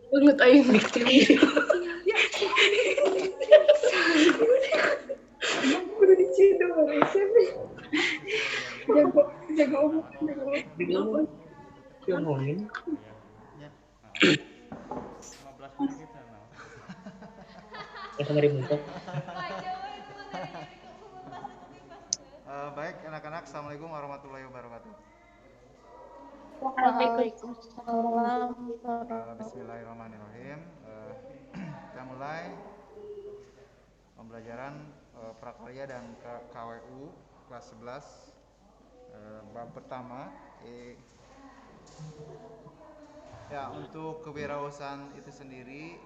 banget aing bikin video. Udah diciduk sama SMP. Jago jago omong, jago Bingung ngomongin. Ya, 15 menit itu nah. Langsung dari muncul. Baik anak-anak, assalamualaikum warahmatullahi wabarakatuh. Waalaikumsalam. Bismillahirrahmanirrahim. Kita mulai pembelajaran prakarya dan KWU kelas 11 bab pertama. Ya, untuk kewirausahaan itu sendiri,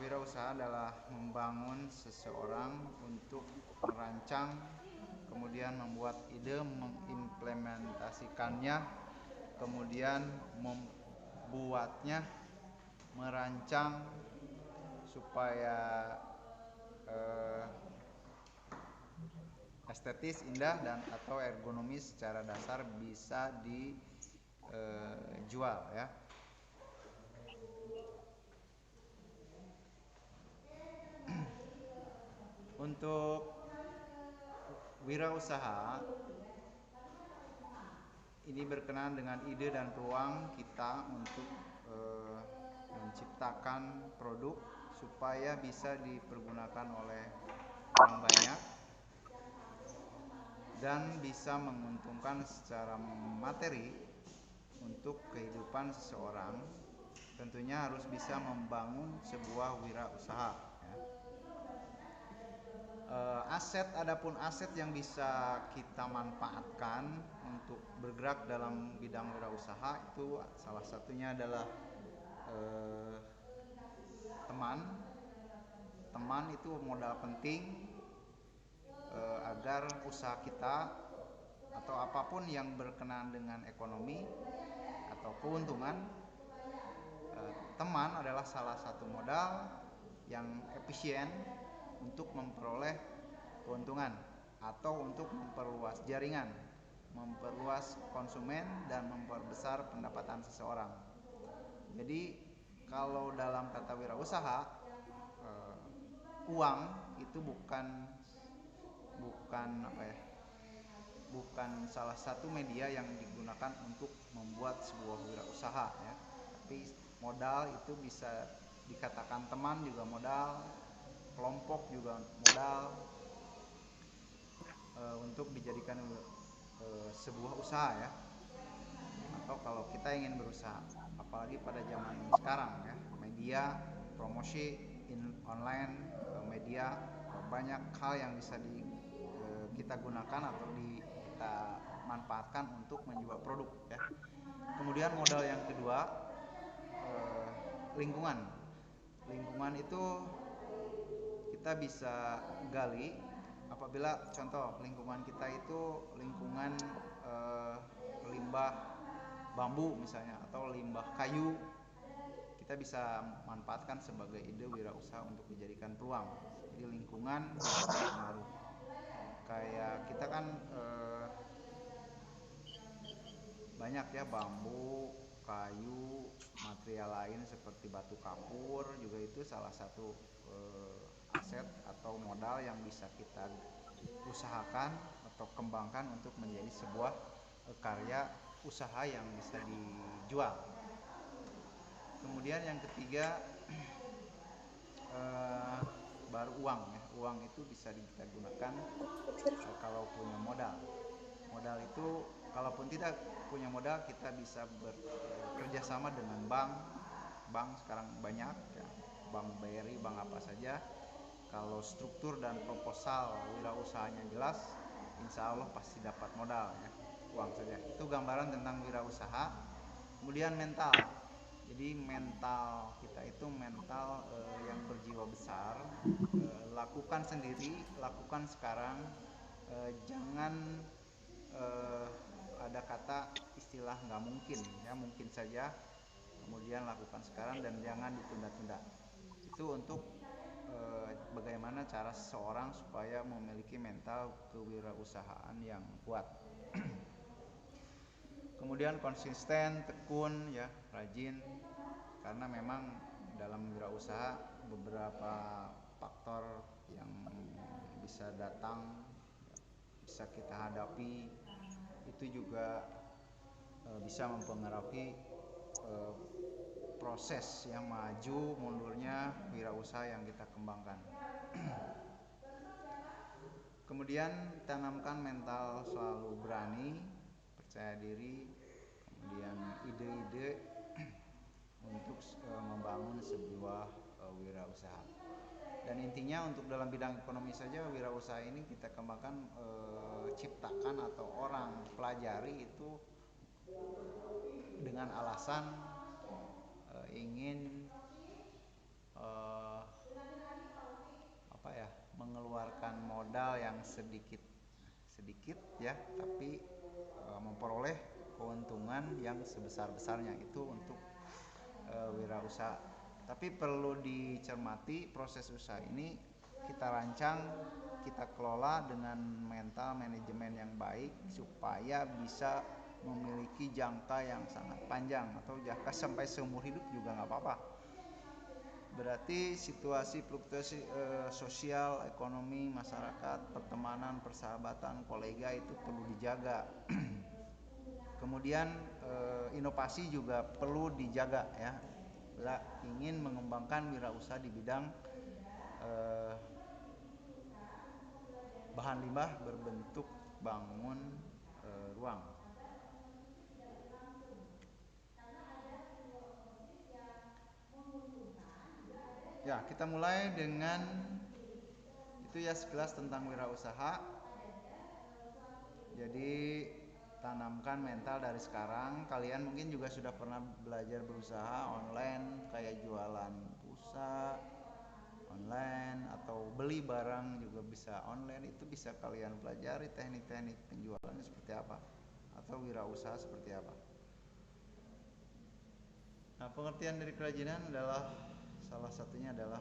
wirausaha adalah membangun seseorang untuk merancang, kemudian membuat ide, mengimplementasikannya, kemudian membuatnya, merancang supaya estetis, indah, dan atau ergonomis secara dasar bisa dijual ya. Untuk wirausaha ini berkenaan dengan ide dan peluang kita untuk menciptakan produk supaya bisa dipergunakan oleh orang banyak dan bisa menguntungkan secara materi untuk kehidupan seseorang. Tentunya harus bisa membangun sebuah wirausaha ya. Adapun aset yang bisa kita manfaatkan untuk bergerak dalam bidang wirausaha itu salah satunya adalah teman itu modal penting agar usaha kita atau apapun yang berkenaan dengan ekonomi atau keuntungan. Teman adalah salah satu modal yang efisien untuk memperoleh keuntungan atau untuk memperluas jaringan, memperluas konsumen, dan memperbesar pendapatan seseorang. Jadi kalau dalam kata wirausaha, uang itu bukan salah satu media yang digunakan untuk membuat sebuah wirausaha ya. Tapi modal itu bisa dikatakan teman juga modal, kelompok juga modal untuk dijadikan sebuah usaha ya. Atau kalau kita ingin berusaha, apalagi pada zaman sekarang ya, media promosi online, media, banyak hal yang bisa kita gunakan atau kita manfaatkan untuk menjual produk ya. Kemudian modal yang kedua, lingkungan itu kita bisa gali apabila contoh lingkungan kita itu lingkungan limbah bambu misalnya atau limbah kayu, kita bisa manfaatkan sebagai ide wirausaha untuk dijadikan peluang. Jadi lingkungan bisa berpengaruh. Kayak kita kan banyak ya bambu, kayu, material lain seperti batu kapur juga itu salah satu aset atau modal yang bisa kita usahakan atau kembangkan untuk menjadi sebuah karya usaha yang bisa dijual. Kemudian yang ketiga baru uang ya. Uang itu bisa kita gunakan kalau punya modal. Modal itu kalaupun tidak punya modal kita bisa bekerja sama dengan bank sekarang banyak ya, bank BRI, bank apa saja. Kalau struktur dan proposal wirausahanya jelas, insya Allah pasti dapat modal ya, uang saja. Itu gambaran tentang wirausaha. Kemudian mental. Jadi mental kita itu mental yang berjiwa besar. Lakukan sendiri, lakukan sekarang. Jangan ada kata istilah nggak mungkin ya, mungkin saja. Kemudian lakukan sekarang dan jangan ditunda-tunda. Itu untuk bagaimana cara seseorang supaya memiliki mental kewirausahaan yang kuat. Kemudian konsisten, tekun ya, rajin. karena memang dalam wirausaha beberapa faktor yang bisa datang, bisa kita hadapi, itu juga bisa mempengaruhi proses yang maju mundurnya wirausaha yang kita kembangkan. Kemudian tanamkan mental selalu berani, percaya diri, kemudian ide-ide untuk membangun sebuah wirausaha. Dan intinya untuk dalam bidang ekonomi saja wirausaha ini kita kembangkan, ciptakan atau orang pelajari itu dengan alasan ingin mengeluarkan modal yang sedikit ya, tapi memperoleh keuntungan yang sebesar-besarnya itu untuk wirausaha. Tapi perlu dicermati proses usaha ini kita rancang, kita kelola dengan mental manajemen yang baik supaya bisa memiliki jangka yang sangat panjang atau jangka sampai seumur hidup juga nggak apa-apa. Berarti situasi fluktuasi sosial, ekonomi, masyarakat, pertemanan, persahabatan, kolega itu perlu dijaga. Kemudian inovasi juga perlu dijaga ya. Bila ingin mengembangkan wirausaha di bidang bahan limbah berbentuk bangun ruang. Ya, kita mulai dengan itu ya sekilas tentang wirausaha. Jadi tanamkan mental dari sekarang. Kalian mungkin juga sudah pernah belajar berusaha online, kayak jualan pulsa online atau beli barang juga bisa online. Itu bisa kalian pelajari teknik-teknik penjualannya seperti apa atau wirausaha seperti apa. Nah, pengertian dari kerajinan adalah salah satunya adalah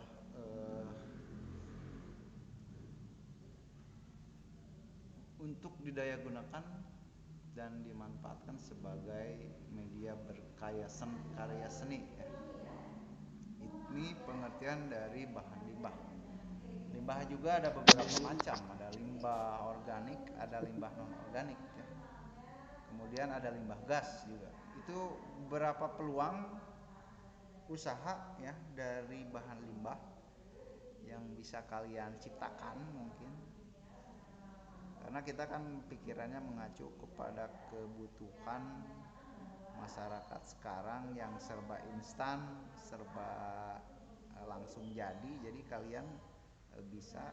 untuk didayagunakan dan dimanfaatkan sebagai media berkarya seni ya. Ini pengertian dari bahan limbah. Limbah juga ada beberapa macam, ada limbah organik, ada limbah non organik ya. Kemudian ada limbah gas juga. Itu beberapa peluang usaha ya dari bahan limbah yang bisa kalian ciptakan mungkin. Karena kita kan pikirannya mengacu kepada kebutuhan masyarakat sekarang yang serba instan, serba langsung jadi kalian bisa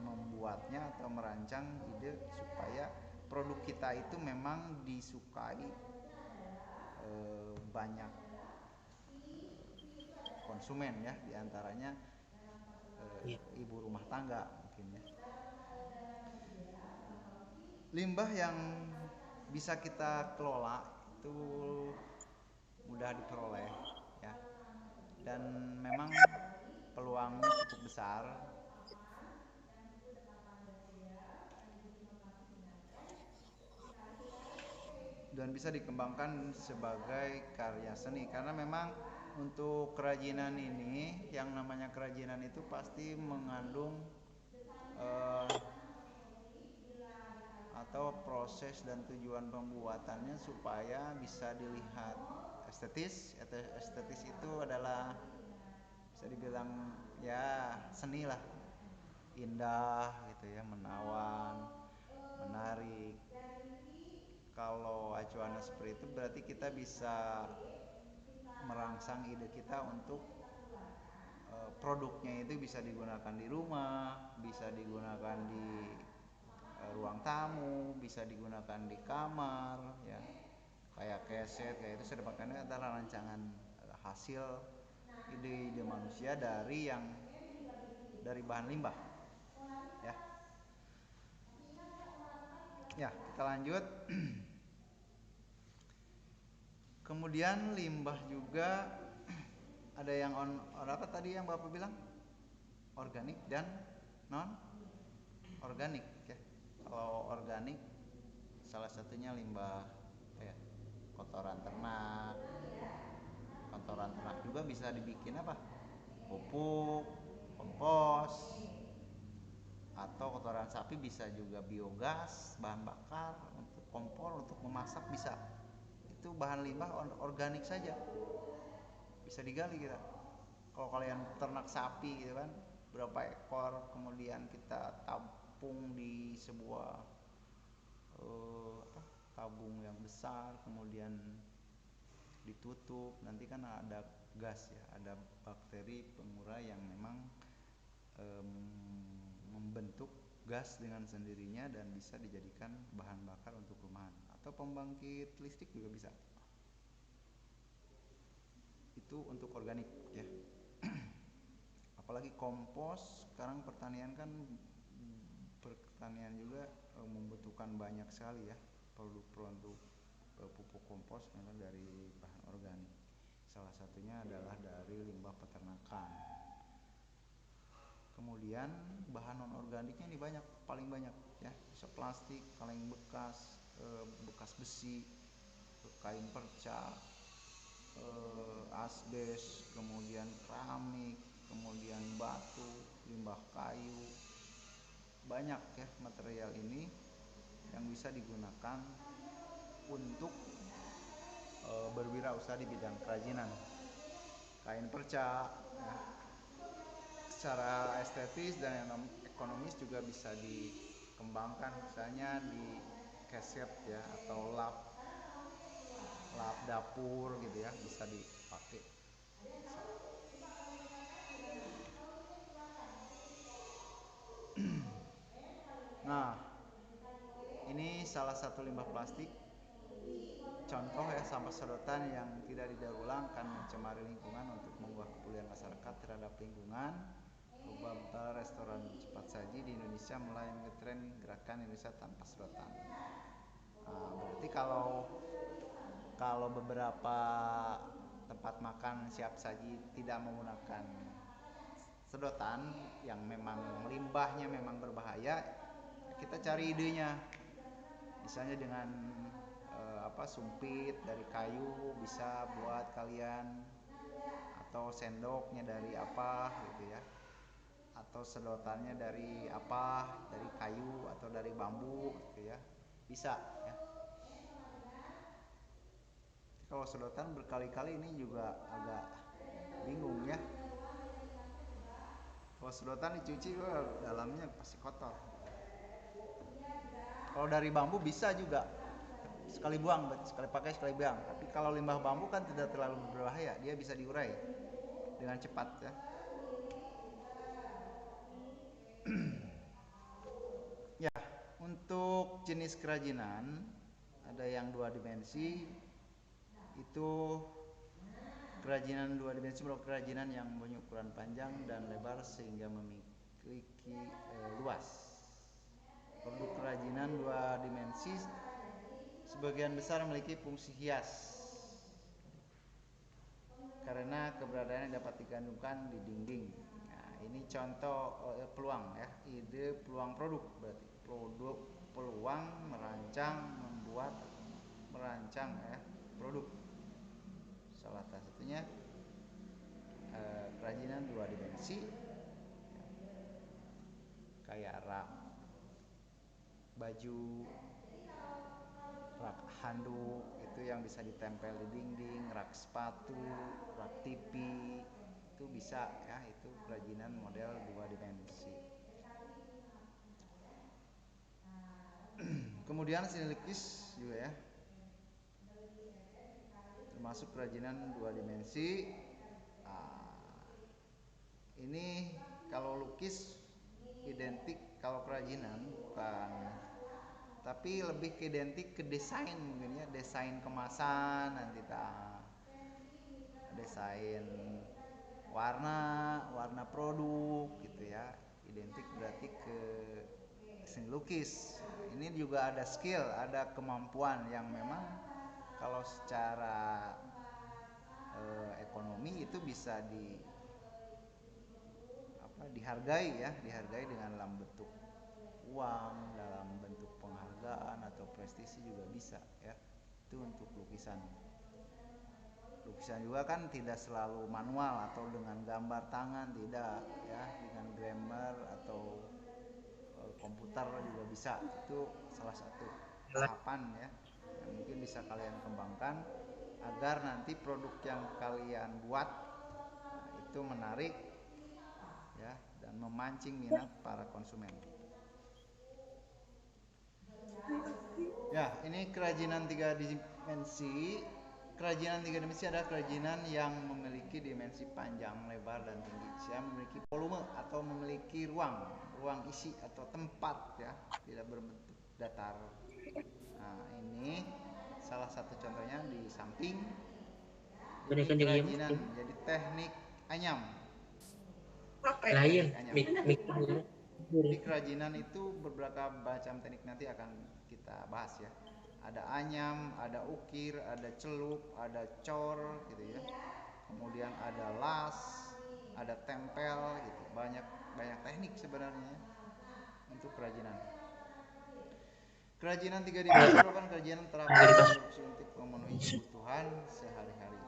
membuatnya atau merancang ide supaya produk kita itu memang disukai banyak konsumen ya, diantaranya ibu rumah tangga mungkin ya. Limbah yang bisa kita kelola itu mudah diperoleh ya, dan memang peluangnya cukup besar. Dan bisa dikembangkan sebagai karya seni karena memang untuk kerajinan ini, yang namanya kerajinan itu pasti mengandung atau proses dan tujuan pembuatannya supaya bisa dilihat estetis. Estetis itu adalah bisa dibilang ya seni lah, indah gitu ya, menawan, menarik. Kalau acuannya seperti itu berarti kita bisa merangsang ide kita untuk produknya itu bisa digunakan di rumah, bisa digunakan di ruang tamu, bisa digunakan di kamar ya, kayak keset kayak itu. Sedangkan adalah rancangan hasil ide-ide manusia dari bahan limbah ya. Ya, kita lanjut. Kemudian limbah juga ada yang apa tadi yang Bapak bilang? Organik dan non organik ya. Kalau organik salah satunya limbah kotoran ternak, kotoran bisa dibikin apa? Pupuk, kompos, atau kotoran sapi bisa juga biogas, bahan bakar untuk kompor, untuk memasak bisa. Itu bahan limbah organik saja. Bisa digali kita. Kalau kalian ternak sapi gitu kan, berapa ekor, kemudian kita tampung di sebuah tabung yang besar, kemudian ditutup, nanti kan ada gas ya, ada bakteri pengurai yang memang membentuk gas dengan sendirinya dan bisa dijadikan bahan bakar untuk rumahan atau pembangkit listrik juga bisa. Itu untuk organik ya. Apalagi kompos, sekarang pertanian kan pertanian juga membutuhkan banyak sekali ya produk-produk pupuk kompos memang dari bahan organik. Salah satunya adalah dari limbah peternakan. Kemudian bahan non organiknya ini banyak, paling banyak ya, bisa plastik, kaleng bekas, bekas besi, kain perca, asbes, kemudian keramik, kemudian batu, limbah kayu. Banyak ya material ini yang bisa digunakan untuk berwirausaha di bidang kerajinan. Kain perca ya, secara estetis dan ekonomis juga bisa dikembangkan, misalnya di cassette ya, atau lap dapur gitu ya, bisa dipakai. Nah, ini salah satu limbah plastik. Contoh ya, sampah sedotan yang tidak didaur ulang akan mencemari lingkungan. Untuk mengubah kepedulian masyarakat terhadap lingkungan, beberapa restoran cepat saji di Indonesia mulai mengetren gerakan Indonesia tanpa sedotan. Nah, berarti kalau beberapa tempat makan siap saji tidak menggunakan sedotan yang memang limbahnya memang berbahaya, kita cari idenya. Misalnya dengan sumpit dari kayu bisa buat kalian, atau sendoknya dari apa gitu ya, atau sedotannya dari apa, dari kayu atau dari bambu gitu ya, bisa ya. Kalau sedotan berkali-kali ini juga agak bingung ya. Kalau sedotan dicuci dalamnya pasti kotor. Kalau dari bambu bisa juga, sekali buang, sekali pakai sekali buang. Tapi kalau limbah bambu kan tidak terlalu berbahaya, dia bisa diurai dengan cepat ya. Ya, untuk jenis kerajinan ada yang 2 dimensi. Itu kerajinan 2 dimensi merupakan kerajinan yang mempunyai ukuran panjang dan lebar sehingga memiliki luas. Produk kerajinan 2 dimensi sebagian besar memiliki fungsi hias karena keberadaannya dapat digantungkan di dinding. Nah, ini contoh peluang ya, ide peluang produk, berarti produk peluang merancang ya produk. Salah satunya kerajinan 2 dimensi kayak rak baju, rak handuk itu yang bisa ditempel di dinding, rak sepatu, rak TV itu bisa ya, itu kerajinan model 2 dimensi. Kemudian seni lukis juga ya, termasuk kerajinan 2 dimensi. Ini kalau lukis identik, kalau kerajinan bukan, tapi lebih ke identik ke desain mungkin ya, desain kemasan, nanti desain warna produk gitu ya, identik berarti ke seni lukis. Ini juga ada skill, ada kemampuan yang memang kalau secara ekonomi itu bisa dihargai ya, dihargai dengan dalam bentuk uang, dalam bentuk penghargaan atau prestisi juga bisa ya. Itu untuk lukisan. Lukisan juga kan tidak selalu manual atau dengan gambar tangan, tidak ya, dengan grammar atau komputer juga bisa. Itu salah satu tahapan ya yang mungkin bisa kalian kembangkan agar nanti produk yang kalian buat itu menarik ya dan memancing minat para konsumen. Ya, ini kerajinan 3 dimensi. Kerajinan 3 dimensi adalah kerajinan yang memiliki dimensi panjang, lebar, dan tinggi. Saya memiliki volume atau memiliki ruang isi atau tempat ya, tidak berbentuk datar. Nah, ini salah satu contohnya di samping. Ini kerajinan, jadi teknik anyam. Lain, Di kerajinan itu beberapa macam teknik nanti akan kita bahas ya. Ada anyam, ada ukir, ada celup, ada cor gitu ya. Kemudian ada las, ada tempel gitu. Banyak teknik sebenarnya untuk kerajinan. Kerajinan 3 dimensi merupakan kerajinan terapi produksi untuk memenuhi kebutuhan sehari-hari.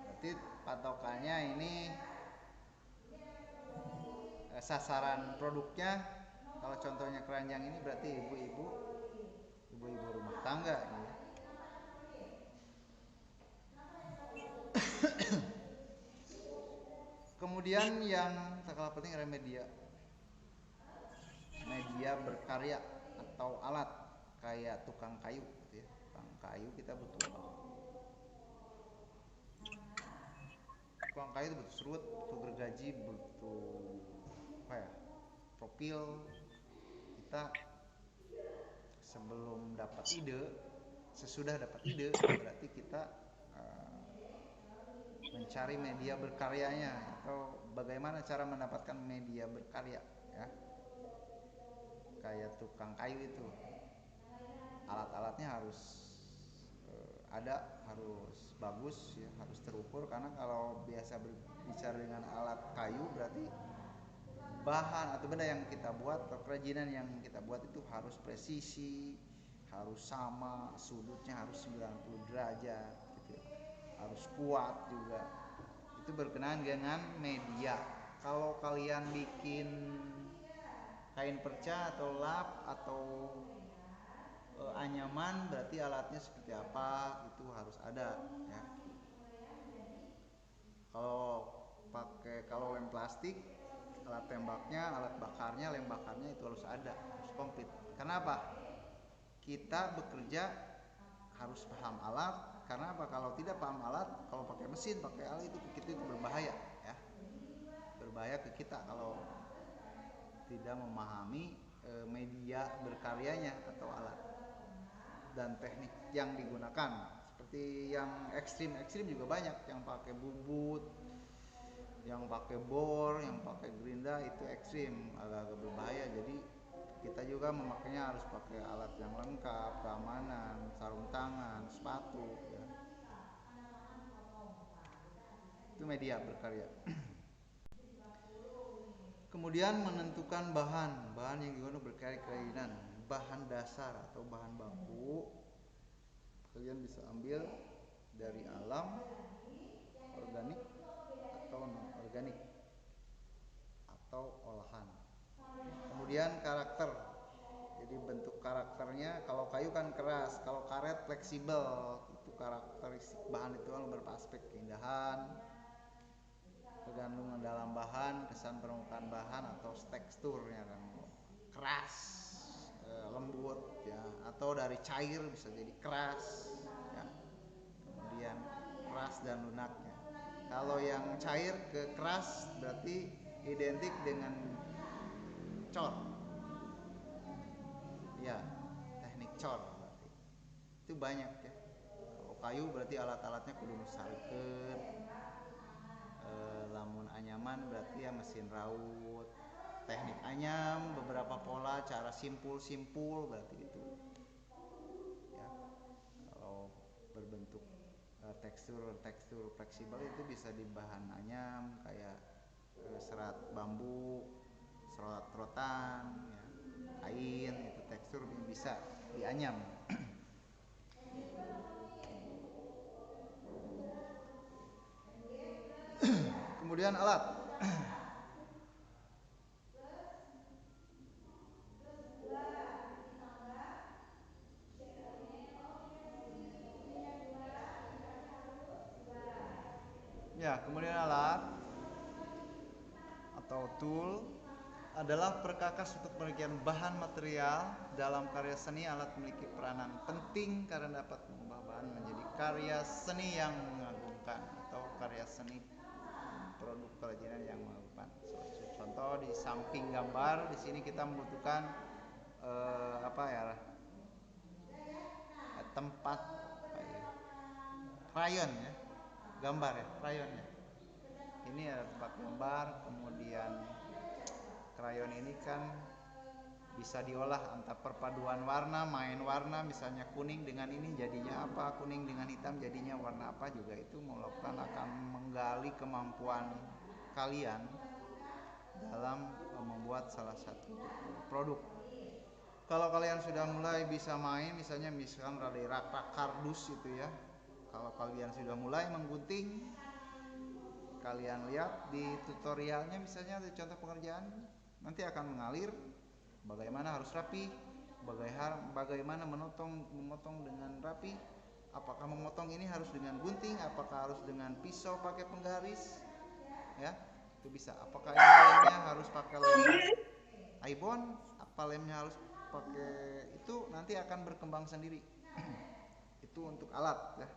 Berarti patokannya ini sasaran produknya, kalau contohnya keranjang ini berarti ibu-ibu rumah tangga ya. Kemudian yang tak kalah penting adalah media berkarya atau alat kayak tukang kayu gitu ya. Tukang kayu kita butuh apa? Tukang kayu itu butuh serut, butuh gergaji, butuh apa ya? Profil. Kita sebelum dapat ide, sesudah dapat ide berarti kita mencari media berkaryanya atau bagaimana cara mendapatkan media berkarya ya. Kayak tukang kayu itu alat-alatnya harus ada, harus bagus ya, harus terukur, karena kalau biasa berbicara dengan alat kayu berarti bahan atau benda yang kita buat atau kerajinan yang kita buat itu harus presisi, harus sama, sudutnya harus 90 derajat gitu ya. Harus kuat juga. Itu berkenaan dengan media. Kalau kalian bikin kain perca atau lap atau anyaman berarti alatnya seperti apa itu harus ada ya. Kalau lem plastik, alat tembaknya, alat bakarnya, lem bakarnya itu harus ada, harus komplit. Kenapa? Kita bekerja harus paham alat. Karena apa? Kalau tidak paham alat, kalau pakai mesin, pakai alat itu berbahaya ya. Berbahaya ke kita kalau tidak memahami media berkaryanya atau alat dan teknik yang digunakan. Seperti yang ekstrim juga banyak, yang pakai bubut, yang pakai bor, yang pakai gerinda, itu ekstrim, agak-agak berbahaya. Jadi kita juga memakainya harus pakai alat yang lengkap, keamanan, sarung tangan, sepatu ya. Itu media berkarya. Kemudian menentukan bahan yang digunakan berkarya kerajinan. Bahan dasar atau bahan baku kalian bisa ambil dari alam, organik atau non organik atau olahan. Kemudian karakter, jadi bentuk karakternya. Kalau kayu kan keras, kalau karet fleksibel. Itu karakteristik bahan itu kan beberapa aspek keindahan, tergantung dalam bahan, kesan permukaan bahan atau teksturnya kan, keras, lembut ya, atau dari cair bisa jadi keras ya. Kemudian keras dan lunaknya. Kalau yang cair ke keras berarti identik dengan cor ya, teknik cor berarti. Itu banyak ya. Kalau kayu berarti alat-alatnya kudu nusalkeun. Lamun anyaman berarti ya mesin raut, teknik anyam, beberapa pola, cara simpul berarti itu ya. Kalau berbentuk tekstur fleksibel itu bisa di bahan anyam kayak serat bambu, serat rotan ya, kain, itu tekstur bisa dianyam. Kemudian alat. Ya, kemudian alat atau tool adalah perkakas untuk pemilikan bahan material dalam karya seni. Alat memiliki peranan penting karena dapat mengubah bahan menjadi karya seni yang mengagumkan atau karya seni produk kerajinan yang mengagumkan. Contoh di samping gambar di sini kita membutuhkan tempat krayon ya, gambar ya, krayon ya. Ini ada tempat gambar, kemudian krayon ini kan bisa diolah antara perpaduan warna, main warna, misalnya kuning dengan ini jadinya apa, kuning dengan hitam jadinya warna apa, juga itu melakukan akan menggali kemampuan kalian dalam membuat salah satu produk. Kalau kalian sudah mulai bisa main, misalkan dari rak-rak kardus itu ya, kalau kalian sudah mulai menggunting, kalian lihat di tutorialnya misalnya ada contoh pengerjaan, nanti akan mengalir bagaimana harus rapi, bagaimana memotong dengan rapi, apakah memotong ini harus dengan gunting, apakah harus dengan pisau pakai penggaris ya, itu bisa. Apakah ini lemnya harus pakai lem Aibon, apa lemnya harus pakai, itu nanti akan berkembang sendiri. Itu untuk alat ya.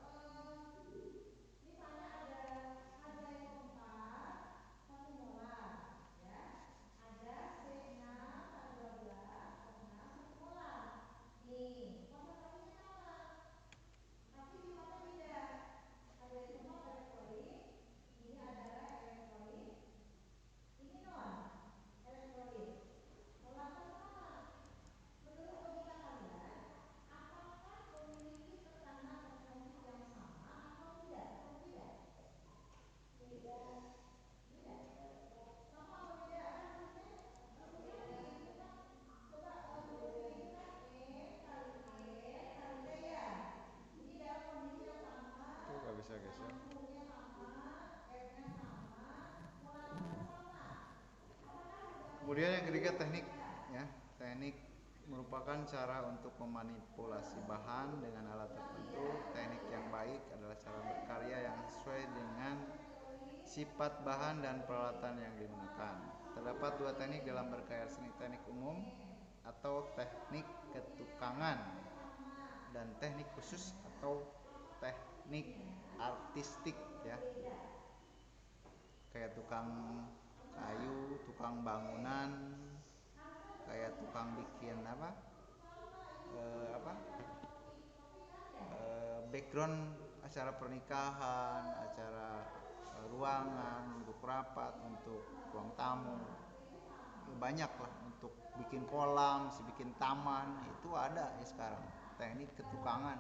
Bisa guys ya. Kemudian yang ketiga teknik ya. Teknik merupakan cara untuk memanipulasi bahan dengan alat tertentu. Teknik yang baik adalah cara berkarya yang sesuai dengan sifat bahan dan peralatan yang digunakan. Terdapat dua teknik dalam berkarya seni, teknik umum atau teknik ketukangan dan teknik khusus atau teknik artistik ya. Kayak tukang kayu, tukang bangunan, kayak tukang bikin background acara pernikahan, acara ruangan untuk rapat, untuk ruang tamu, banyak lah, untuk bikin kolam, bikin taman, itu ada ya sekarang teknik ketukangan,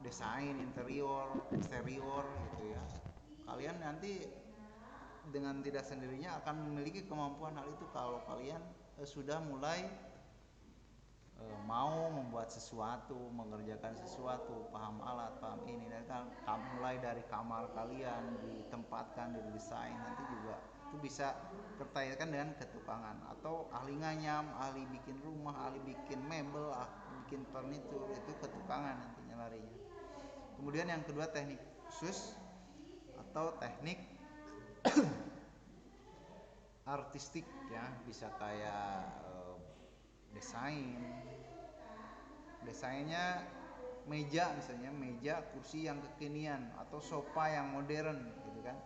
desain interior, eksterior gitu ya. Kalian nanti dengan tidak sendirinya akan memiliki kemampuan hal itu kalau kalian sudah mulai mau membuat sesuatu, mengerjakan sesuatu, paham alat, paham ini, dan kan mulai dari kamar kalian ditempatkan, didesain, nanti juga itu bisa terkaitkan dengan ketukangan atau ahli nganyam, ahli bikin rumah, ahli bikin mebel, ahli bikin furnitur, itu ketukangan nantinya larinya. Kemudian yang kedua teknik khusus atau teknik artistik ya, bisa kayak desainnya meja, misalnya meja kursi yang kekinian atau sofa yang modern gitu kan.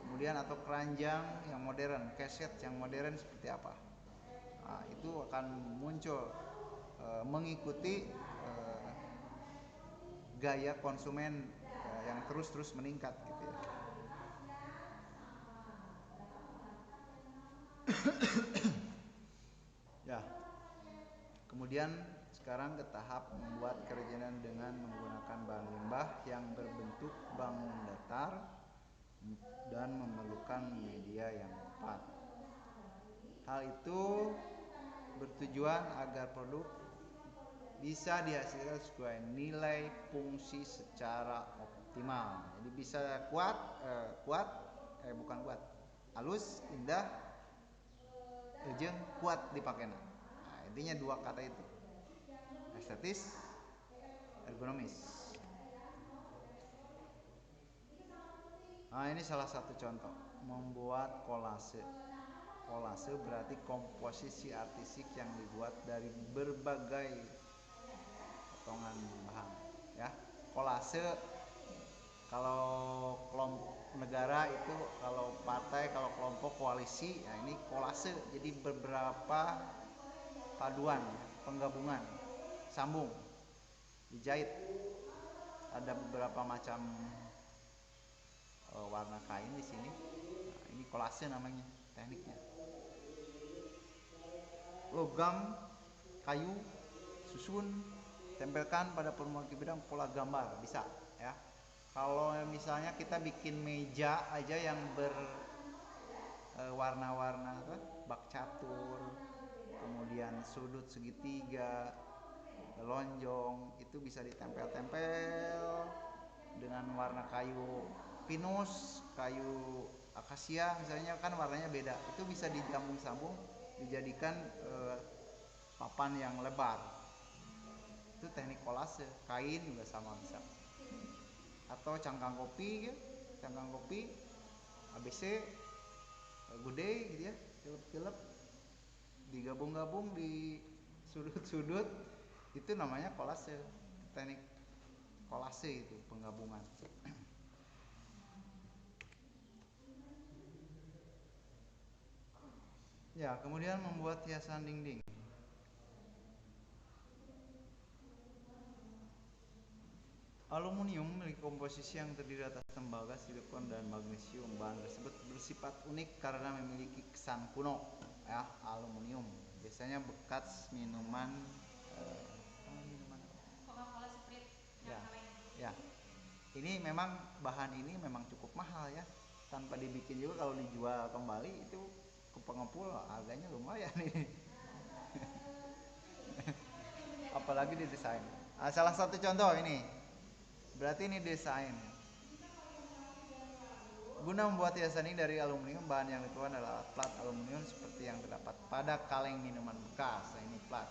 Kemudian atau keranjang yang modern, keset yang modern seperti apa. Nah, itu akan muncul mengikuti gaya konsumen yang terus meningkat gitu ya. Ya. Kemudian sekarang ke tahap membuat kerajinan dengan menggunakan bahan limbah yang berbentuk bangun datar dan memerlukan media yang tepat. Hal itu bertujuan agar produk bisa dihasilkan sesuai nilai fungsi secara optimal. Jadi bisa bukan kuat, halus, indah, jeung kuat dipakainya. Nah, intinya dua kata itu, estetis, ergonomis. Nah, ini salah satu contoh membuat kolase. Kolase berarti komposisi artistik yang dibuat dari berbagai potongan bahan, ya. Kolase kalau kelompok negara itu, kalau partai, kalau kelompok koalisi, nah ini kolase. Jadi beberapa paduan, penggabungan, sambung, dijahit. Ada beberapa macam warna kain di sini. Nah, ini kolase namanya tekniknya. Logam, kayu, susun, tempelkan pada formulir bidang pola gambar, bisa ya. Kalau misalnya kita bikin meja aja yang berwarna-warna bak catur, kemudian sudut segitiga, lonjong, itu bisa ditempel-tempel dengan warna kayu pinus, kayu akasia misalnya, kan warnanya beda. Itu bisa disambung-sambung dijadikan papan yang lebar. Itu teknik kolase. Kain juga sama bisa. Atau cangkang kopi ya, cangkang kopi ABC gede gitu ya, tilep-tilep digabung-gabung di sudut-sudut, itu namanya kolase. Teknik kolase itu penggabungan. Ya, kemudian membuat hiasan dinding. Aluminium memiliki komposisi yang terdiri atas tembaga, silikon, dan magnesium. Bahan tersebut bersifat unik karena memiliki kesan kuno. Ya, aluminium biasanya bekas minuman Coca-Cola Sprite yang kaleng. Ya, ini memang bahan ini memang cukup mahal ya. Tanpa dibikin juga kalau dijual kembali itu ke pengepul harganya lumayan ini. Apalagi di desain. Nah, salah satu contoh ini. Berarti ini desain. Guna membuat hiasan ini dari aluminium, bahan yang diperlukan adalah plat aluminium seperti yang terdapat pada kaleng minuman bekas. Nah, ini plat.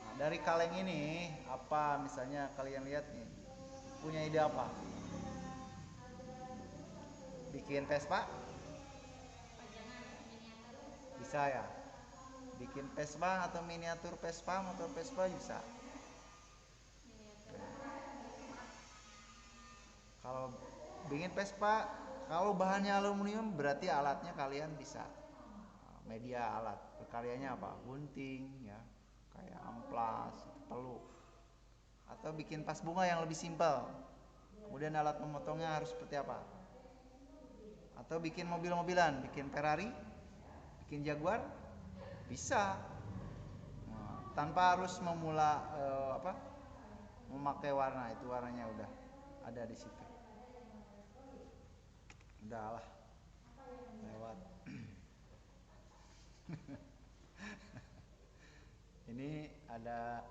Nah, dari kaleng ini apa misalnya kalian lihat nih? Punya ide apa? Bikin Vespa? Bisa ya? Bikin Vespa atau miniatur Vespa, motor Vespa bisa. Kalau bikin Vespa, kalau bahannya aluminium berarti alatnya kalian bisa. Media alat berkaryanya apa? Gunting ya, kayak amplas, peluk. Atau bikin vas bunga yang lebih simpel. Kemudian alat memotongnya harus seperti apa? Atau bikin mobil-mobilan, bikin Ferrari, bikin Jaguar, bisa. Nah, tanpa harus memakai warna, itu warnanya udah ada di situ. Udahlah, lewat. Ini ada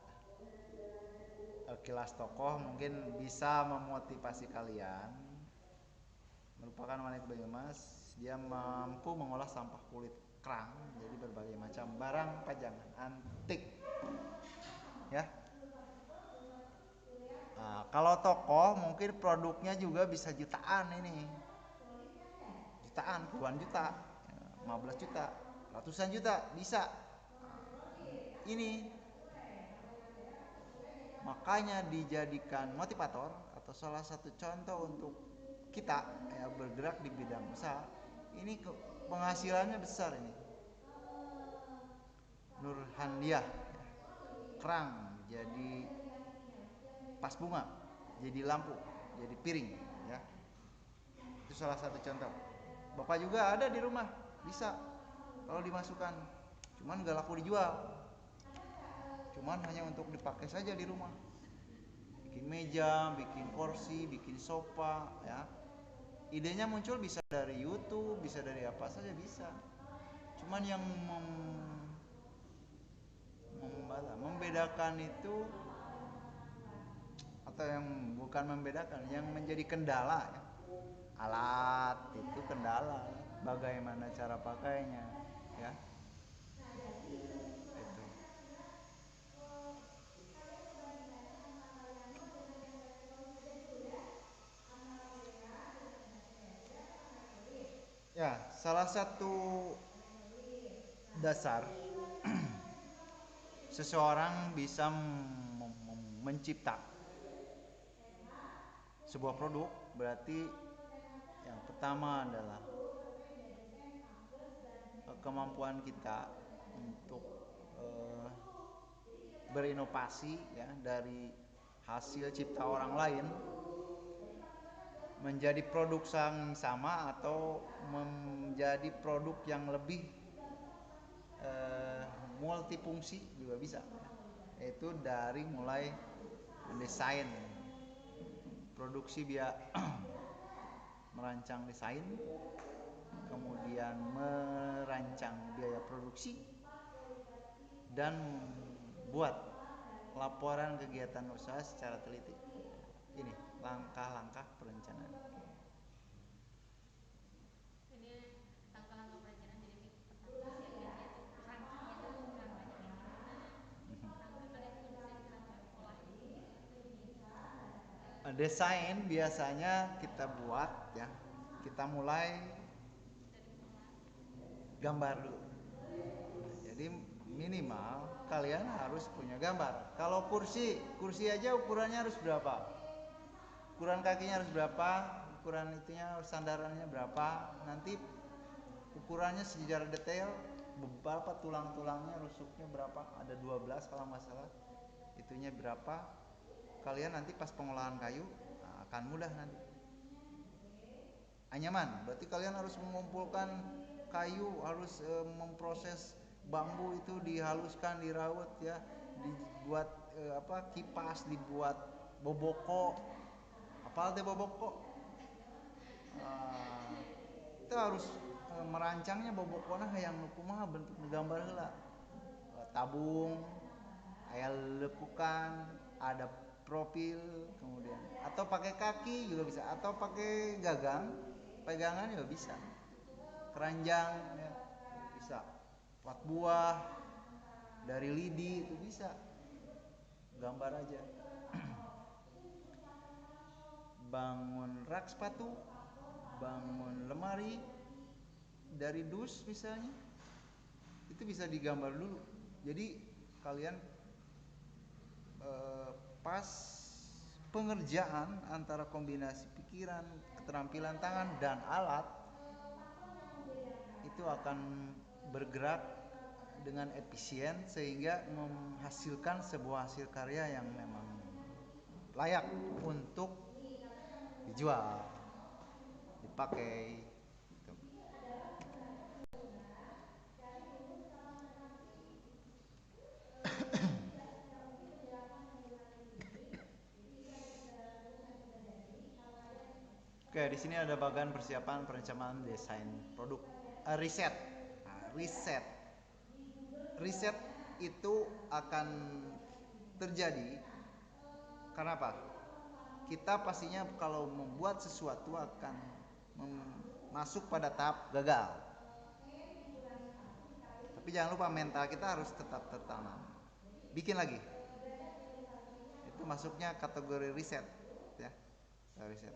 kilas tokoh, mungkin bisa memotivasi kalian. Merupakan wanita Banyumas, dia mampu mengolah sampah kulit kerang menjadi berbagai macam barang pajangan antik. Ya. Nah, kalau tokoh mungkin produknya juga bisa jutaan ini. Jutaan, puluhan juta, 15 juta, ratusan juta bisa. Ini makanya dijadikan motivator atau salah satu contoh untuk kita ya bergerak di bidang usaha. Ini penghasilannya besar ini. Nurhandiah, kerang jadi pas bunga, jadi lampu, jadi piring ya. Itu salah satu contoh. Bapak juga ada di rumah, bisa kalau dimasukkan. Cuman gak laku dijual. Cuman hanya untuk dipakai saja di rumah. Bikin meja, bikin kursi, bikin sofa ya. Idenya muncul bisa dari YouTube, bisa dari apa saja bisa. Cuman yang membedakan itu atau atau yang bukan membedakan, yang menjadi kendala ya. Alat itu kendala, bagaimana cara pakainya ya. Itu. Ya, salah satu dasar seseorang bisa mencipta sebuah produk berarti yang pertama adalah kemampuan kita untuk berinovasi ya dari hasil cipta orang lain menjadi produk yang sama atau menjadi produk yang lebih multifungsi juga bisa ya. Yaitu dari mulai mendesain produksi biar merancang desain, kemudian merancang biaya produksi, dan buat laporan kegiatan usaha secara teliti. Ini langkah-langkah perencanaan. Ini langkah-langkah perencanaan. Jadi pertama siapinnya tuh rangkanya tuh rangkanya kayak gimana? Rangka kalian tuh desain rangka pola ini. Desain biasanya kita buat ya. Kita mulai Dari pola. gambar dulu. Jadi minimal kalian harus punya gambar. Kalau kursi aja ukurannya harus berapa? Ukuran kakinya harus berapa? Ukuran itunya sandarannya berapa? Nanti ukurannya secara detail, berapa tulang-tulangnya, rusuknya berapa? Ada 12 kalau nggak salah. Itunya berapa? Kalian nanti pas pengolahan kayu akan mudah nanti. Anyaman, berarti kalian harus mengumpulkan kayu, harus memproses bambu itu, dihaluskan, dirawat ya, dibuat kipas, dibuat boboko. Apal teh boboko? Itu harus merancangnya bobokona hayang kumaha bentuk gambar heula. Tabung, aya lekukan, ada profil, kemudian atau pakai kaki juga bisa, atau pakai gagang, pegangan juga bisa. Keranjang ya, bisa. Pot buah dari lidi itu bisa. Gambar aja. Bangun rak sepatu, bangun lemari dari dus misalnya, itu bisa digambar dulu. Jadi kalian pas pengerjaan antara kombinasi pikiran, keterampilan tangan dan alat itu akan bergerak dengan efisien sehingga menghasilkan sebuah hasil karya yang memang layak untuk dijual, dipakai gitu. Oke, di sini ada bagian persiapan perencanaan desain produk. Riset. Nah, riset itu akan terjadi karena apa? Kita pastinya kalau membuat sesuatu akan masuk pada tahap gagal. Tapi jangan lupa mental kita harus tetap tertanam. Bikin lagi. Itu masuknya kategori riset ya. Riset.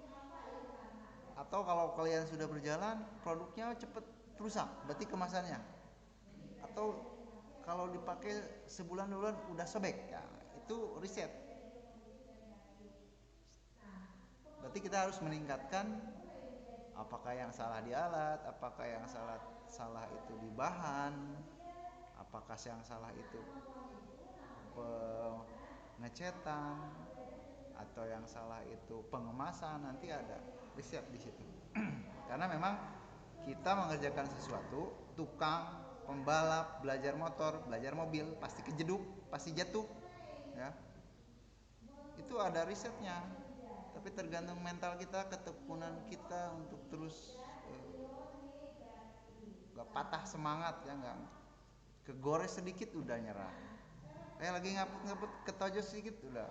Atau kalau kalian sudah berjalan, produknya cepet rusak, berarti kemasannya. Atau kalau dipakai sebulan 2 bulan udah sobek, ya itu riset. Berarti kita harus meningkatkan apakah yang salah di alat, apakah yang salah itu di bahan, apakah yang salah itu pengecetan, atau yang salah itu pengemasan. Nanti ada riset di situ. Karena memang kita mengerjakan sesuatu, tukang, pembalap, belajar motor, belajar mobil, pasti kejeduk, pasti jatuh, ya. Itu ada risetnya. Tapi tergantung mental kita, ketekunan kita untuk terus gak patah semangat ya, gak kegores sedikit udah nyerah. Kayak lagi ngapet ketojos sedikit udah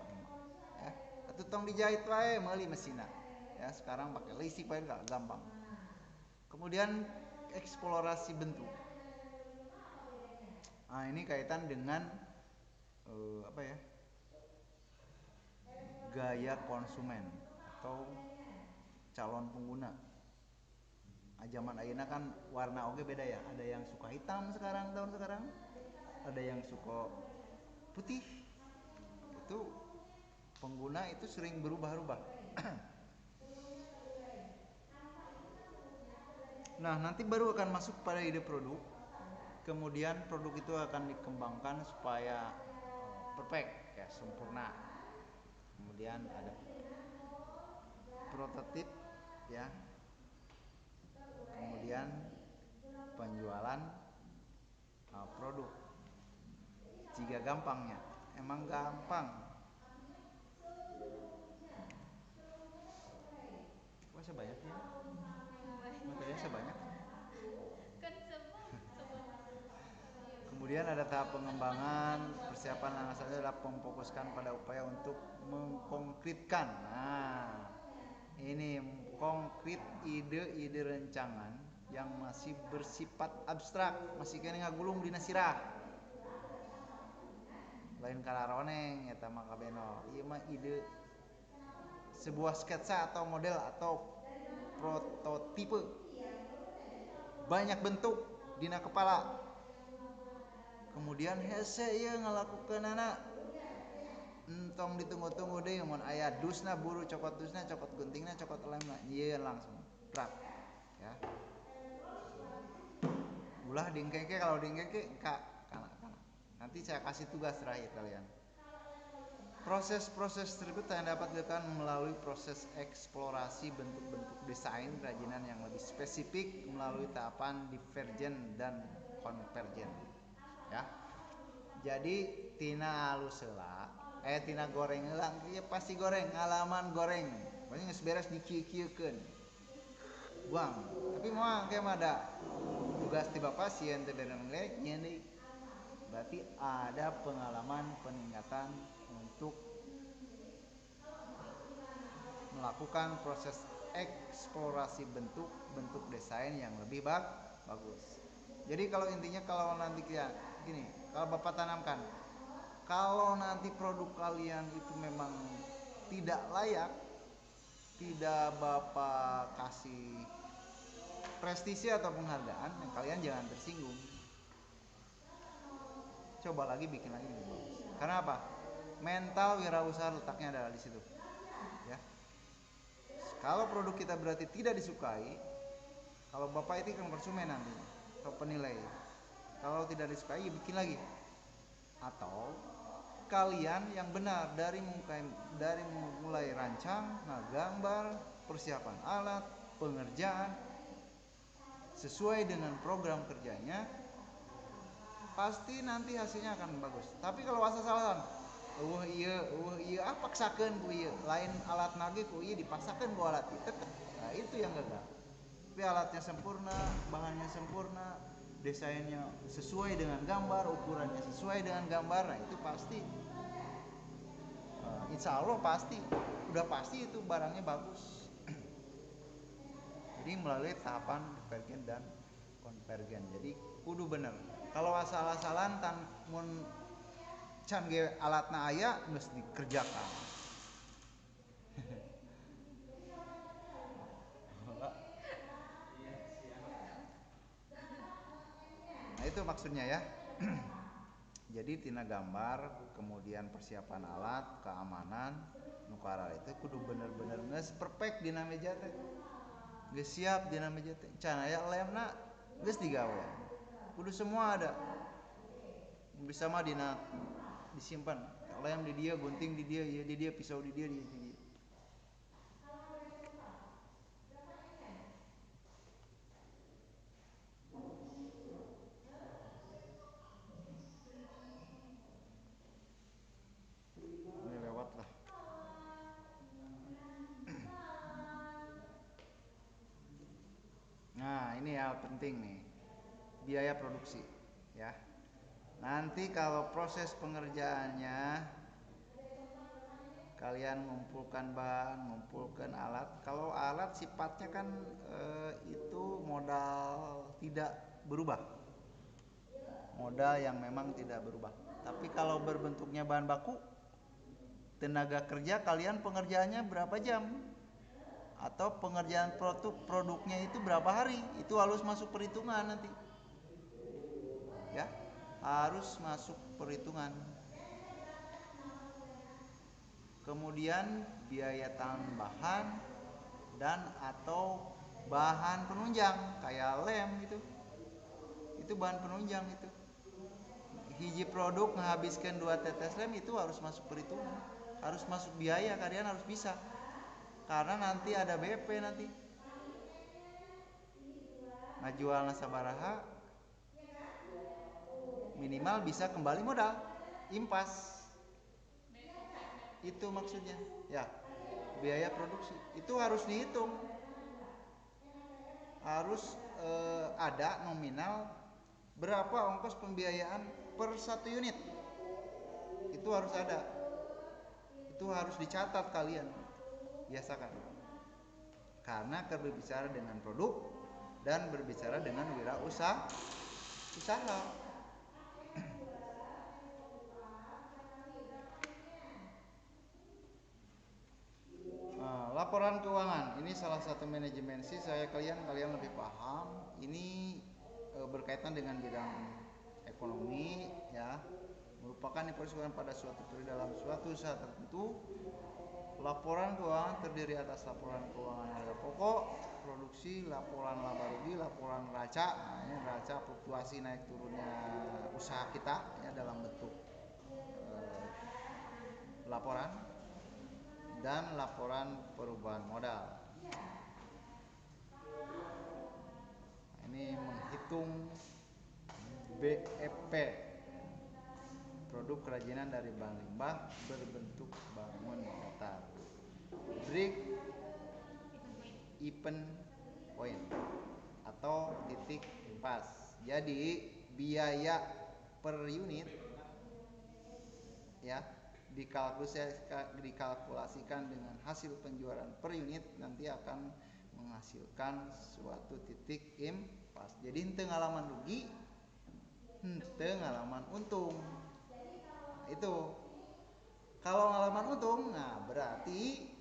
ya. Atuh tong dijahit wae meuli mesinna. Ya, sekarang pakai lacy paling gampang. Kemudian eksplorasi bentuk. Nah, ini kaitan dengan apa ya? Gaya konsumen atau calon pengguna. Zaman ayeuna kan warna oge beda ya. Ada yang suka hitam tahun sekarang. Ada yang suka putih. Itu pengguna itu sering berubah-ubah. Nah, nanti baru akan masuk pada ide produk. Kemudian produk itu akan dikembangkan supaya perfect, ya, sempurna. Kemudian ada prototip, ya. Kemudian penjualan produk. Jika gampangnya, emang gampang. Wah, sebanyak ya? Materinya sebanyak. Kan semua Kemudian ada tahap pengembangan, persiapan langkah selanjutnya adalah memfokuskan pada upaya untuk mengkonkretkan. Nah, ini konkret ide-ide rancangan yang masih bersifat abstrak, masih kena ngagulung dina sirah. Lain kalaroneng eta mah kabeno. Ieu mah ide sebuah sketsa atau model atau prototipe. Banyak bentuk dina kepala. Kemudian hese ieu ngalakukeunana entong ditunggu-tunggu deui mun aya dusna buru cokot dusna, cokot guntingna, cokot lemna, ieu langsung prak, ya. Ulah dingkeke, kalau dingkeke kana. Nanti saya kasih tugas terakhir kalian. Proses-proses tersebut yang dapat dilakukan melalui proses eksplorasi bentuk-bentuk desain kerajinan yang lebih spesifik melalui tahapan divergen dan konvergen. Ya. Jadi tina halus heula, tina goreng heula, ieu pasti goreng, ngalaman goreng. Pokoknya geus beres dikieu-kieukeun. Buang. Tapi moal ke mah ada tugas ti Bapak sieun teu beres nyeun deui. Berarti ada pengalaman peningkatan untuk melakukan proses eksplorasi bentuk desain yang lebih bagus. Jadi kalau intinya kalau nanti gini, kalau Bapak tanamkan, kalau nanti produk kalian itu memang tidak layak, tidak Bapak kasih prestise atau penghargaan, kalian jangan tersinggung. Coba lagi bikin lagi lebih bagus. Karena apa? Mental wirausaha letaknya adalah di situ. Ya. Kalau produk kita berarti tidak disukai, kalau Bapak itu kan konsumen nanti, atau penilai. Kalau tidak disukai, ya bikin lagi. Atau kalian yang benar dari mulai rancang, gambar, persiapan alat, pengerjaan sesuai dengan program kerjanya, pasti nanti hasilnya akan bagus. Tapi kalau asal-asalan, iya paksakeun ku ieu, lain alat nage ku ieu dipaksakeun ku alat ieu, nah itu yang gagal. Tapi alatnya sempurna, bahannya sempurna, desainnya sesuai dengan gambar, ukurannya sesuai dengan gambar, nah itu pasti, insya Allah pasti, udah pasti itu barangnya bagus. Jadi melalui tahapan divergen dan konvergen. Jadi kudu bener. Kalau asal-asalan mun can ge alatna aya geus dikerjakan. Nah itu maksudnya ya. Jadi tina gambar, kemudian persiapan alat, keamanan, nukara itu kudu bener-bener geus perfect dina meja teh. Geus siap dina meja teh. Can aya lemna geus digawe. Kudu semua ada. Bisa mah dina disimpan. Lem di dia, gunting di dia, ieu di dia, pisau di dia, di dia. Ini lewat lah. Nah, ini hal penting nih. Biaya produksi, ya. Nanti kalau proses pengerjaannya kalian mengumpulkan bahan, mengumpulkan alat. Kalau alat sifatnya kan itu modal tidak berubah, modal yang memang tidak berubah. Tapi kalau berbentuknya bahan baku, tenaga kerja kalian pengerjaannya berapa jam, atau pengerjaan produknya itu berapa hari, itu harus masuk perhitungan nanti, ya, harus masuk perhitungan. Kemudian biaya tambahan dan atau bahan penunjang kayak lem gitu, itu bahan penunjang itu. Hiji produk menghabiskan 2 tetes lem itu harus masuk perhitungan, harus masuk biaya, kalian harus bisa, karena nanti ada BP, nanti ngajual nasabaraha minimal bisa kembali modal, impas. Itu maksudnya, ya, biaya produksi itu harus dihitung, harus ada nominal berapa ongkos pembiayaan per 1 unit, itu harus ada, itu harus dicatat, kalian biasakan, karena berbicara dengan produk dan berbicara dengan wirausaha. Laporan keuangan ini salah satu manajemen sih, kalian lebih paham. Ini berkaitan dengan bidang ekonomi, ya, merupakan informasi pada suatu periode dalam suatu usaha tertentu. Laporan keuangan terdiri atas laporan keuangan harga pokok, produksi, laporan laba rugi, laporan neraca. Nah, ini neraca fluktuasi naik turunnya usaha kita, ya, dalam bentuk laporan, dan laporan perubahan modal. Nah, ini menghitung BEP, produk kerajinan dari bahan limbah berbentuk bangun datar. Break even point atau titik impas. Jadi biaya per unit, ya, dikalkulasikan dengan hasil penjualan per unit, nanti akan menghasilkan suatu titik impas. Jadi henteu ngalaman rugi, henteu ngalaman untung. Nah, itu kalau ngalaman untung, nah berarti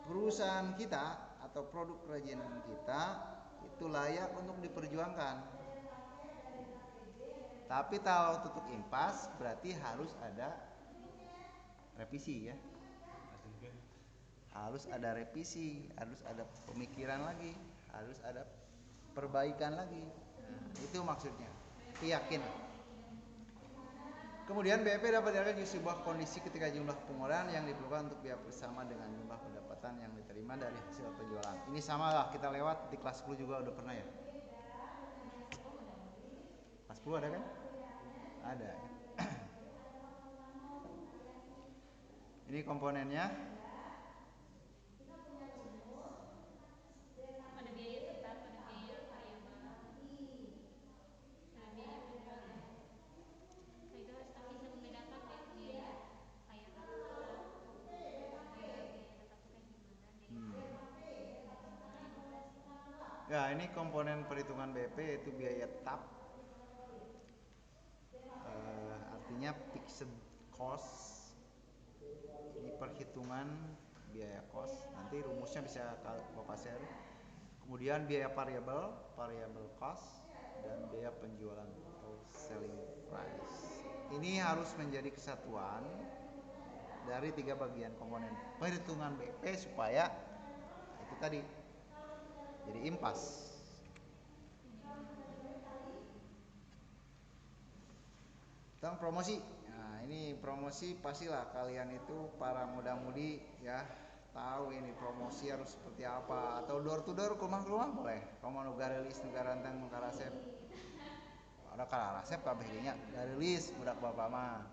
perusahaan kita atau produk kerajinan kita itu layak untuk diperjuangkan. Tapi kalau tutup impas berarti harus ada revisi, ya. Harus ada revisi, harus ada pemikiran lagi, harus ada perbaikan lagi. Nah, itu maksudnya. Yakin. Kemudian BEP dapat dilihat di sebuah kondisi ketika jumlah pengorbanan yang diperlukan untuk biaya bersama dengan jumlah pendapatan yang diterima dari hasil penjualan. Ini sama lah, kita lewat di kelas 10 juga udah pernah, ya. Kelas 10 ada kan? Ada, ya. Ini komponennya. Ada biaya tetap, ada biaya variabel, ada biaya penjualan. Nah, itu harus kita bisa membedakan biaya kayak apa, biaya tetap itu kayak gimana, Ya, ini komponen perhitungan BEP yaitu biaya tetap. Artinya fixed cost. Ini perhitungan biaya cost. Nanti rumusnya bisa Bapak share. Kemudian biaya variabel cost, dan biaya penjualan atau selling price. Ini harus menjadi kesatuan dari 3 bagian komponen perhitungan BEP supaya itu tadi jadi impas. Tentang promosi. Nah, ini promosi pastilah kalian itu para muda-mudi, ya, tahu ini promosi harus seperti apa, atau door to door, rumah ke rumah boleh. Kamu nu garelis nu garantang nu karasep. Ada karasep kabeh nya garelis budak bapak mah.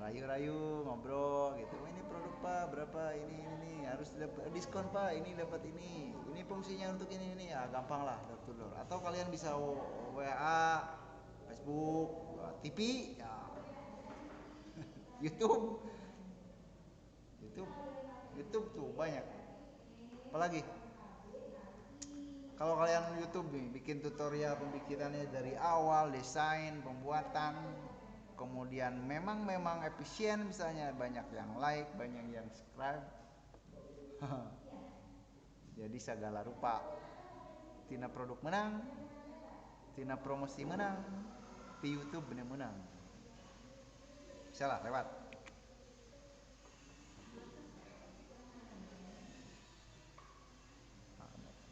Rayu-rayu ngobrol gitu. Oh, ini produk Pak berapa, ini harus dapat diskon Pak, ini dapat ini fungsinya untuk ini ya, gampang lah door to door. Atau kalian bisa WA, Facebook, TV, ya, YouTube, YouTube tuh banyak. Apalagi kalau kalian YouTube nih bikin tutorial pembikinannya dari awal, desain, pembuatan, kemudian memang efisien, misalnya banyak yang like, banyak yang subscribe. Jadi segala rupa tina produk menang, tina promosi menang, di YouTube bener menang. Salah lewat.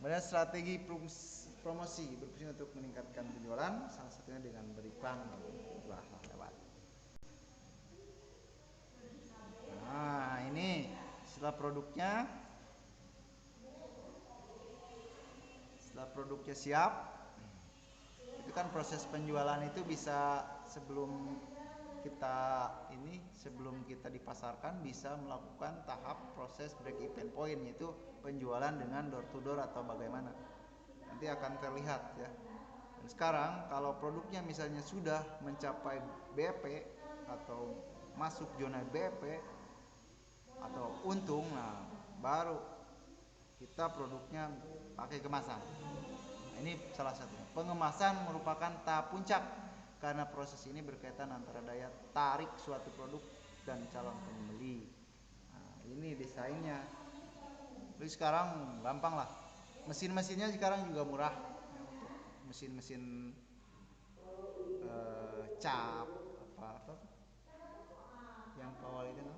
Kemudian strategi promosi berfungsi untuk meningkatkan penjualan, salah satunya dengan beriklan lewat. Nah, ini setelah produknya siap, itu kan proses penjualan itu bisa sebelum kita dipasarkan bisa melakukan tahap proses break even point, yaitu penjualan dengan door to door atau bagaimana. Nanti akan terlihat ya. Dan sekarang kalau produknya misalnya sudah mencapai BP atau masuk zona BP atau untung, nah baru kita produknya pakai kemasan. Nah, ini salah satu. Pengemasan merupakan tahap puncak karena proses ini berkaitan antara daya tarik suatu produk dan calon pembeli. Nah, ini desainnya. Jadi sekarang gampang lah. Mesin-mesinnya sekarang juga murah. Untuk mesin-mesin cap apa yang kawal itu kan?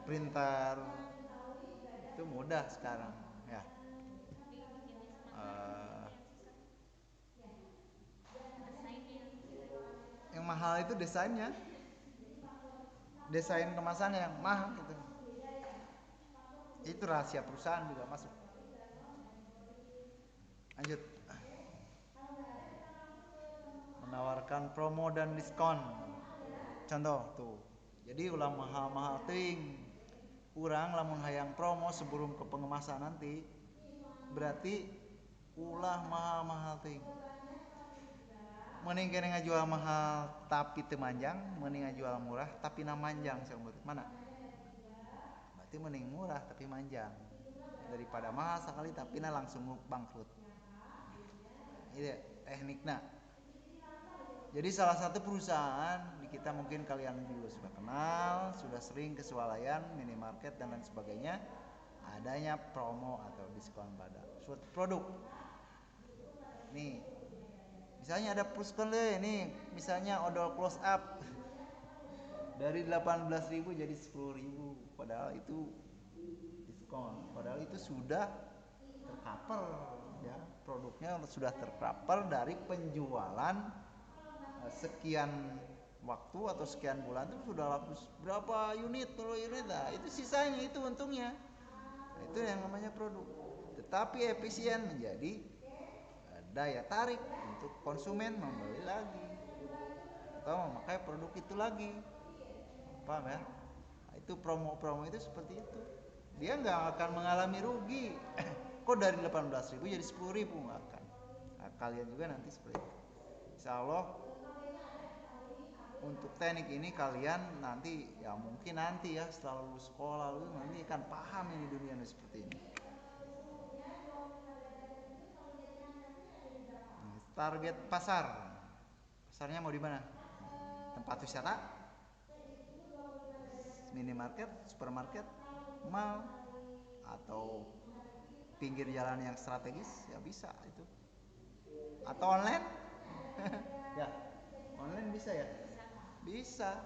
Printer itu mudah sekarang ya. Yang mahal itu desainnya, desain kemasannya yang mahal gitu. Itu rahasia perusahaan juga masuk. Lanjut. Menawarkan promo dan diskon. Contoh tuh. Jadi ulah mahal-mahal ting. Urang lamun hayang promo sebelum ke pengemasan nanti, berarti ulah mahal-mahal ting. Mending kena ngajual mahal tapi teu manjang, mending ngajual murah tapi na manjang saumur. Mana? Berarti mending murah tapi manjang daripada mahal sekali tapi na langsung bangkrut. Ini tekniknya. Jadi salah satu perusahaan di kita mungkin kalian juga sudah kenal, sudah sering ke swalayan, minimarket dan lain sebagainya, adanya promo atau diskon pada suatu produk. Nih, misalnya ada diskon deh, nih misalnya odol close up dari 18.000 jadi 10.000, padahal itu diskon, padahal itu sudah tercover ya, produknya sudah tercover dari penjualan sekian waktu atau sekian bulan itu sudah laku berapa unit, nah itu sisanya itu untungnya. Nah, itu yang namanya produk. Tetapi efisien menjadi daya tarik untuk konsumen membeli lagi atau memakai produk itu lagi. Paham ya? Nah, itu promo-promo itu seperti itu. Dia nggak akan mengalami rugi. Kok dari 18.000 jadi 10.000, nggak akan. Nah, kalian juga nanti seperti itu. Insya Allah untuk teknik ini kalian nanti ya mungkin nanti ya setelah lulus sekolah lu nanti akan paham ini dunia seperti ini. Target pasarnya mau di mana? Tempat wisata, minimarket, supermarket, mall, atau pinggir jalan yang strategis ya bisa itu. Atau online? Ya, online bisa ya? Bisa.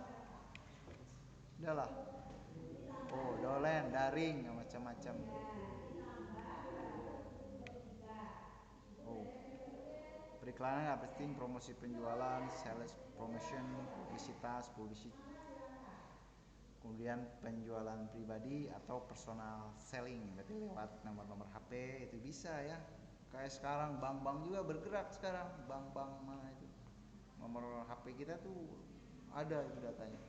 Udahlah. Oh, online, daring, macam-macam. Oh, periklanan nggak penting, promosi penjualan, sales promotion, publisitas, kemudian penjualan pribadi atau personal selling, berarti lewat nomor-nomor HP itu bisa ya. Kayak sekarang bank-bank juga bergerak sekarang, bank-bank mana itu nomor HP kita tuh ada itu datanya,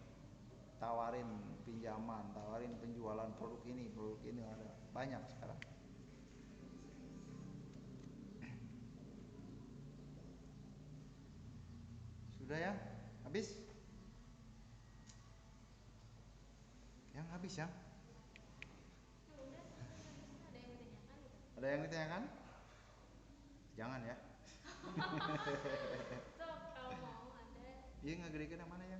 tawarin pinjaman, tawarin penjualan produk ini ada banyak sekarang. Sudah ya, habis. habis ya? Ada yang ditanyakan gitu. Ada yang ditanyakan? Jangan ya. Sok kalau mau ada. Iya ngegedekan yang mana ya?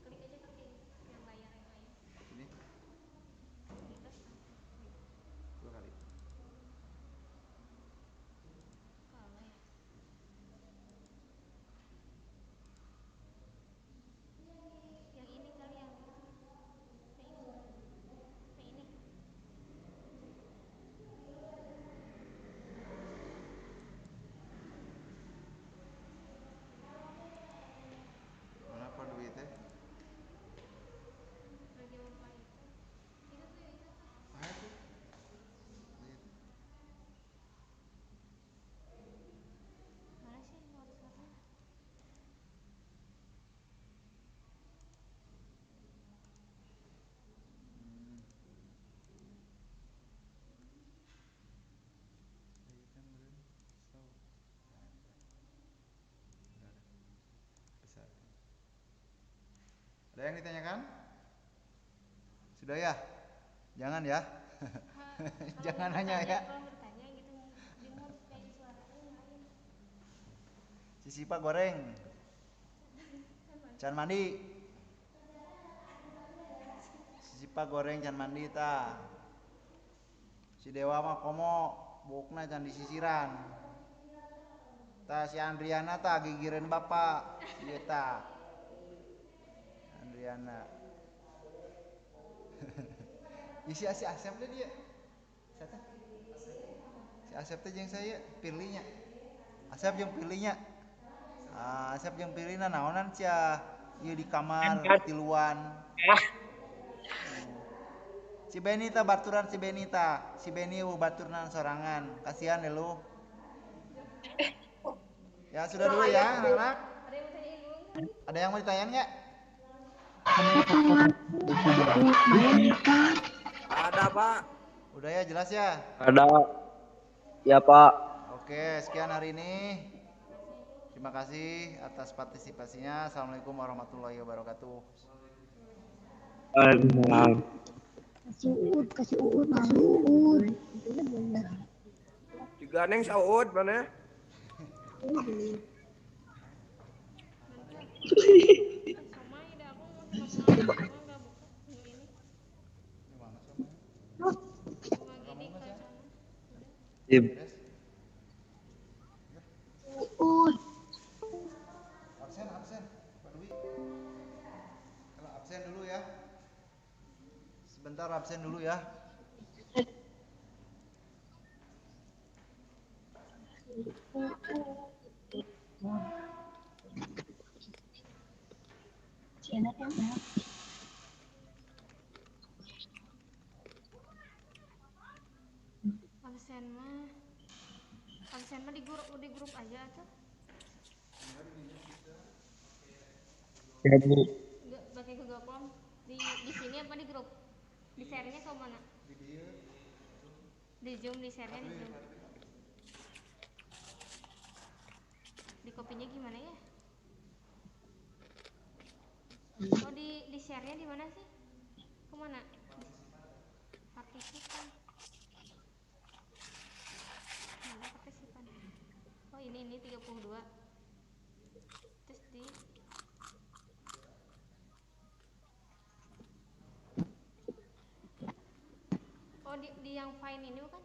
Klik aja pakai yang layar yang lain. Ini Di atas kan. 2 kali. Kalau ya. Yang ini kali yang ini. Yang ini. Kenapa duitnya? Lagi mau itu. Itu tuh. Ah itu. Duit. Mana sih WhatsApp-nya? Duitnya meureun. So. Enggak ada. Besar. Ada yang ditanyakan? Sudah ya? Jangan ya. Jangan hanya ya. Kalau bertanya gitu di mute kayak suaranya lain. Cicipa goreng. Can mandi. Cicipa goreng can mandi ta. Si Dewa mah komo bukna can disisiran. Ta si Andriana ta gigireun bapak. Ieu ta. Andriana. Si Asep teh dia. Siapa? Si Asep teh jeung saya pilihnya. Asep jeung pilihnya. Asep jeung pilihna naonan cia ieu di kamar tiluan. Si Benita baturan si Benita. Si Beni baturan sorangan. Kasihan deh lu. Ya sudah dulu ya anak-anak. Ada yang mau tanyain belum? Ada yang mau ditanyain nggak? Ada Pak. Udah ya jelas ya. Ada. Ya Pak. Oke sekian hari ini. Terima kasih atas partisipasinya. Assalamualaikum warahmatullahi wabarakatuh. Kasih uut. Juga Neng Saud mana? Sama ida aku mau enggak buka minggu ini. Gimana sama? Mau gini ke sana. Beres? Uut. Absen. Pak Dwi. Kalau absen dulu ya. Sebentar absen dulu ya. Enak ya, Mbak. Absen mah di grup aja tuh. Jadi Enggak pakai Google Form. Di sini apa di grup? Di share-nya ke mana? Di Zoom, di share-nya di Zoom. Di kopinya gimana ya? Oh di share-nya di mana sih? Kemana? Partisipan. Mana partisipan? Oh ini 32. Terus di Oh di yang fine ini bukan?